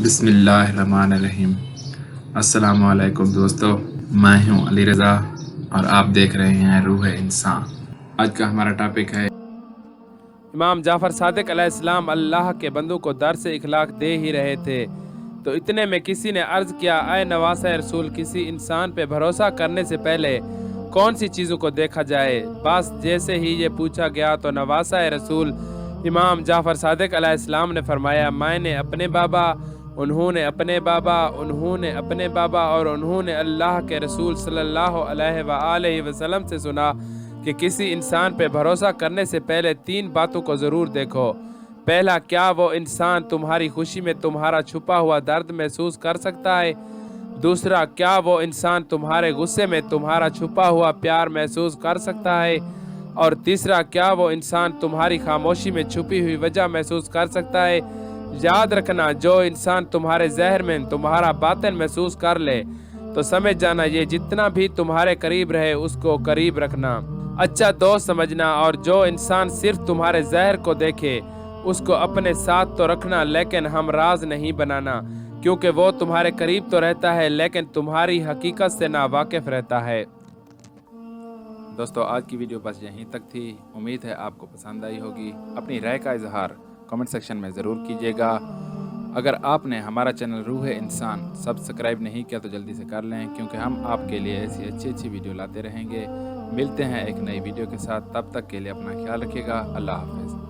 بسم اللہ الرحمن الرحیم۔ السلام علیکم دوستو، میں ہوں علی رضا اور آپ دیکھ رہے ہیں روح انسان۔ آج کا ہمارا ٹاپک ہے امام جعفر صادق علیہ السلام اللہ کے بندوں کو درس اخلاق دے ہی رہے تھے تو اتنے میں کسی نے عرض کیا، اے نواسہ رسول، کسی انسان پہ بھروسہ کرنے سے پہلے کون سی چیزوں کو دیکھا جائے؟ بس جیسے ہی یہ پوچھا گیا تو نواسہ رسول امام جعفر صادق علیہ السلام نے فرمایا، میں نے اپنے بابا، انہوں نے اپنے بابا، انہوں نے اپنے بابا اور انہوں نے اللہ کے رسول صلی اللہ علیہ وآلہ وسلم سے سنا کہ کسی انسان پہ بھروسہ کرنے سے پہلے 3 باتوں کو ضرور دیکھو۔ پہلا، کیا وہ انسان تمہاری خوشی میں تمہارا چھپا ہوا درد محسوس کر سکتا ہے؟ دوسرا، کیا وہ انسان تمہارے غصے میں تمہارا چھپا ہوا پیار محسوس کر سکتا ہے؟ اور تیسرا، کیا وہ انسان تمہاری خاموشی میں چھپی ہوئی وجہ محسوس کر سکتا ہے؟ یاد رکھنا، جو انسان تمہارے ظاہر میں تمہارا باطن محسوس کر لے تو سمجھ جانا یہ جتنا بھی تمہارے قریب رہے اس کو قریب رکھنا، اچھا دوست سمجھنا، اور جو انسان صرف تمہارے ظاہر کو دیکھے اس کو اپنے ساتھ تو رکھنا لیکن ہم راز نہیں بنانا، کیونکہ وہ تمہارے قریب تو رہتا ہے لیکن تمہاری حقیقت سے ناواقف رہتا ہے۔ دوستو، آج کی ویڈیو بس یہیں تک تھی۔ امید ہے آپ کو پسند آئی ہوگی۔ اپنی رائے کا اظہار کمنٹ سیکشن میں ضرور کیجیے گا۔ اگر آپ نے ہمارا چینل روح انسان سبسکرائب نہیں کیا تو جلدی سے کر لیں، کیونکہ ہم آپ کے لیے ایسی اچھی ویڈیو لاتے رہیں گے۔ ملتے ہیں ایک نئی ویڈیو کے ساتھ، تب تک کے لیے اپنا خیال رکھیے گا۔ اللہ حافظ۔